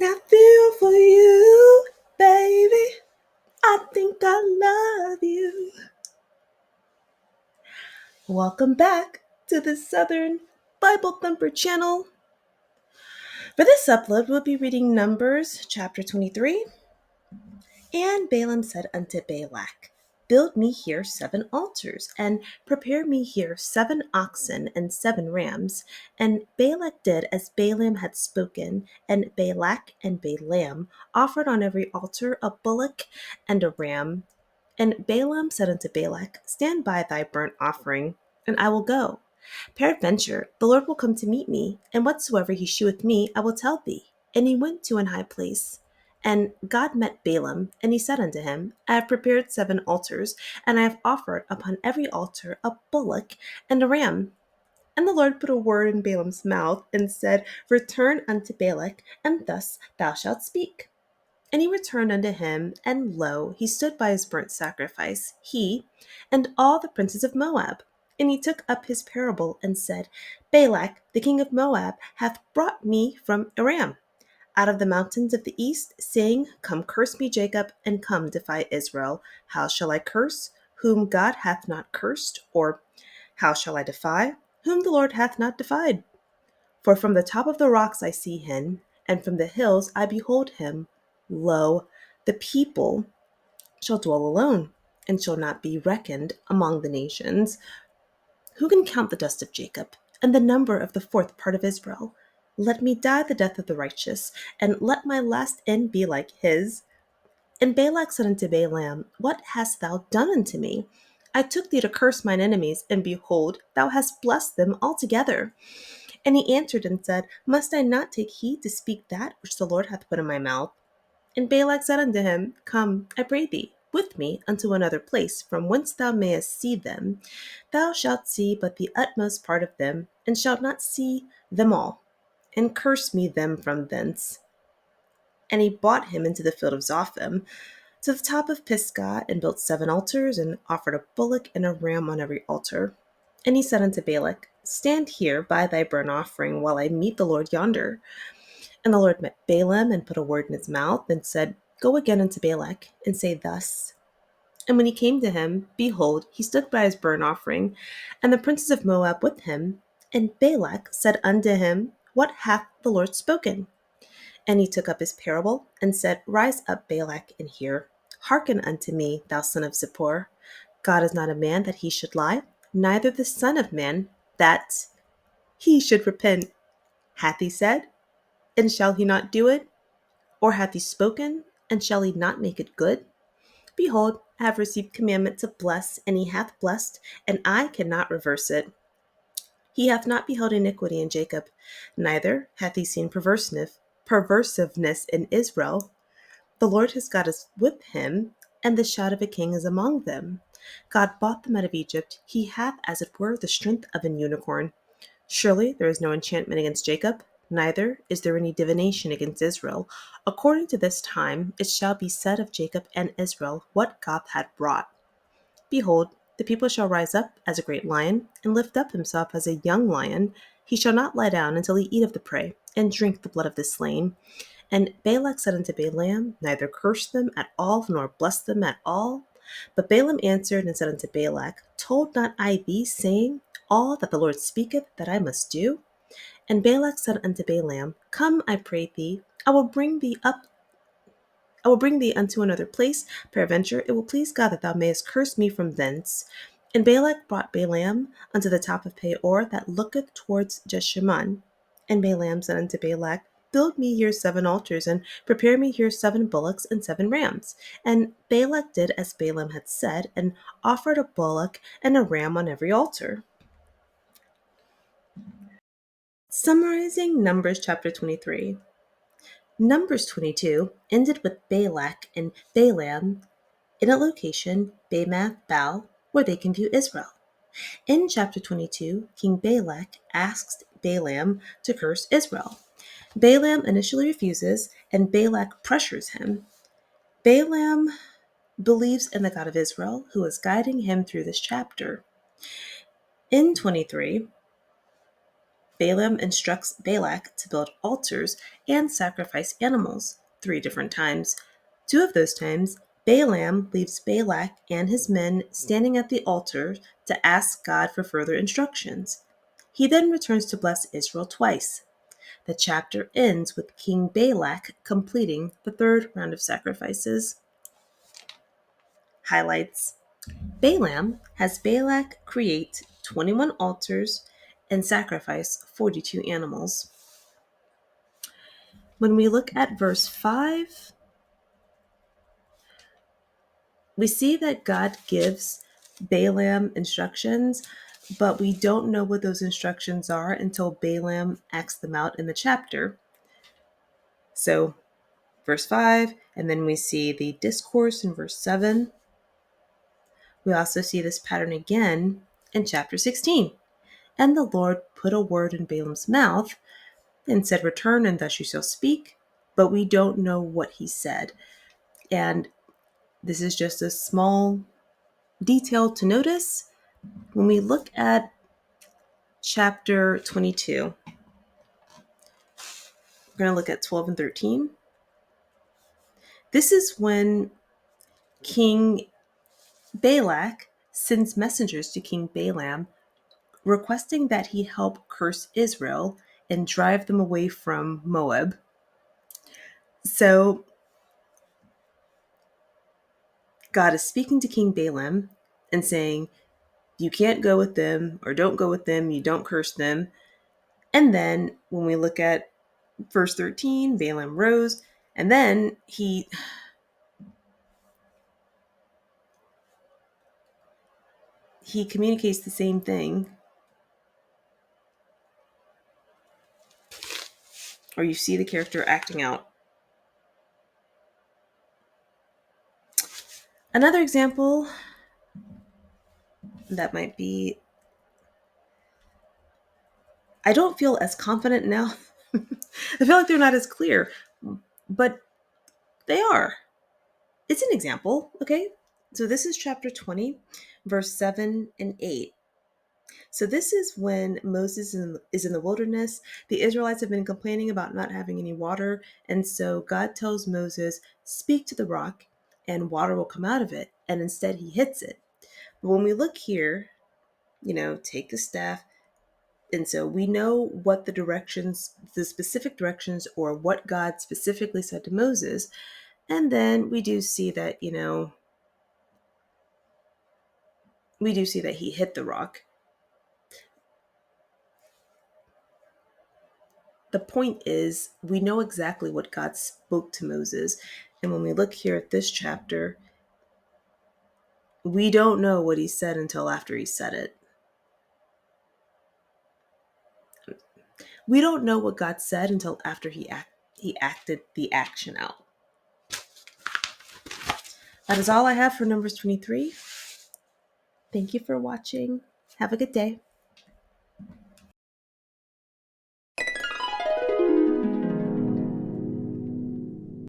I feel for you, baby. I think I love you. Welcome back to the Southern Bible Thumper channel. For this upload, we'll be reading Numbers chapter 23. And Balaam said unto Balak, Build me here 7 altars, and prepare me here 7 oxen and 7 rams. And Balak did as Balaam had spoken, and Balak and Balaam offered on every altar a bullock and a ram. And Balaam said unto Balak, Stand by thy burnt offering, and I will go. Peradventure the Lord will come to meet me, and whatsoever he sheweth me I will tell thee. And he went to an high place. And God met Balaam, and he said unto him, I have prepared 7 altars, and I have offered upon every altar a bullock and a ram. And the Lord put a word in Balaam's mouth, and said, Return unto Balak, and thus thou shalt speak. And he returned unto him, and lo, he stood by his burnt sacrifice, he and all the princes of Moab. And he took up his parable, and said, Balak, the king of Moab, hath brought me from Aram, out of the mountains of the east, saying, Come curse me, Jacob, and come defy Israel. How shall I curse, whom God hath not cursed? Or how shall I defy, whom the Lord hath not defied? For from the top of the rocks I see him, and from the hills I behold him. Lo, the people shall dwell alone, and shall not be reckoned among the nations. Who can count the dust of Jacob, and the number of the 4th part of Israel? Let me die the death of the righteous, and let my last end be like his. And Balak said unto Balaam, What hast thou done unto me? I took thee to curse mine enemies, and behold, thou hast blessed them altogether. And he answered and said, Must I not take heed to speak that which the Lord hath put in my mouth? And Balak said unto him, Come, I pray thee, with me unto another place, from whence thou mayest see them. Thou shalt see but the utmost part of them, and shalt not see them all. And curse me them from thence. And he brought him into the field of Zophim, to the top of Pisgah, and built 7 altars, and offered a bullock and a ram on every altar. And he said unto Balak, Stand here by thy burnt offering, while I meet the Lord yonder. And the Lord met Balaam, and put a word in his mouth, and said, Go again unto Balak, and say thus. And when he came to him, behold, he stood by his burnt offering, and the princes of Moab with him. And Balak said unto him, What hath the Lord spoken? And he took up his parable, and said, Rise up, Balak, and hear. Hearken unto me, thou son of Zippor. God is not a man that he should lie, neither the son of man that he should repent. Hath he said, and shall he not do it? Or hath he spoken, and shall he not make it good? Behold, I have received commandment to bless, and he hath blessed, and I cannot reverse it. He hath not beheld iniquity in Jacob, neither hath he seen perversiveness in Israel. The Lord his God is with him, and the shout of a king is among them. God bought them out of Egypt. He hath, as it were, the strength of an unicorn. Surely there is no enchantment against Jacob, neither is there any divination against Israel. According to this time it shall be said of Jacob and Israel, what God hath wrought. Behold, the people shall rise up as a great lion, and lift up himself as a young lion. He shall not lie down until he eat of the prey, and drink the blood of the slain. And Balak said unto Balaam, Neither curse them at all, nor bless them at all. But Balaam answered and said unto Balak, Told not I thee, saying, All that the Lord speaketh that I must do? And Balak said unto Balaam, Come, I pray thee, I will bring thee unto another place. Peradventure it will please God that thou mayest curse me from thence. And Balak brought Balaam unto the top of Peor, that looketh towards Jeshimon. And Balaam said unto Balak, Build me here 7 altars, and prepare me here 7 bullocks and 7 rams. And Balak did as Balaam had said, and offered a bullock and a ram on every altar. Summarizing Numbers chapter 23. Numbers 22 ended with Balak and Balaam in a location, Bamath Baal, where they can view Israel. In chapter 22, King Balak asks Balaam to curse Israel. Balaam initially refuses, and Balak pressures him. Balaam believes in the God of Israel, who is guiding him through this chapter. In 23, Balaam instructs Balak to build altars and sacrifice animals 3 different times. 2 of those times, Balaam leaves Balak and his men standing at the altar to ask God for further instructions. He then returns to bless Israel twice. The chapter ends with King Balak completing the 3rd round of sacrifices. Highlights: Balaam has Balak create 21 altars and sacrifice 42 animals. When we look at verse 5, we see that God gives Balaam instructions, but we don't know what those instructions are until Balaam acts them out in the chapter. So, verse 5, and then we see the discourse in verse 7. We also see this pattern again in chapter 16. And the Lord put a word in Balaam's mouth and said, "Return, and thus you shall speak." But we don't know what he said. And this is just a small detail to notice. When we look at chapter 22, we're going to look at 12 and 13. This is when King Balak sends messengers to King Balaam requesting that he help curse Israel and drive them away from Moab. So God is speaking to King Balaam and saying, you can't go with them, or don't go with them, you don't curse them. And then when we look at verse 13, Balaam rose, and then he communicates the same thing. Or you see the character acting out. Another example that might be, I don't feel as confident now. I feel like they're not as clear, but they are. It's an example, okay? So this is chapter 20, verse 7 and 8. So this is when Moses is in the wilderness. The Israelites have been complaining about not having any water. And so God tells Moses, speak to the rock and water will come out of it. And instead he hits it. But when we look here, take the staff. And so we know what the specific directions, or what God specifically said to Moses. And then we do see that, he hit the rock. The point is, we know exactly what God spoke to Moses. And when we look here at this chapter, we don't know what he said until after he said it. We don't know what God said until after he acted the action out. That is all I have for Numbers 23. Thank you for watching. Have a good day.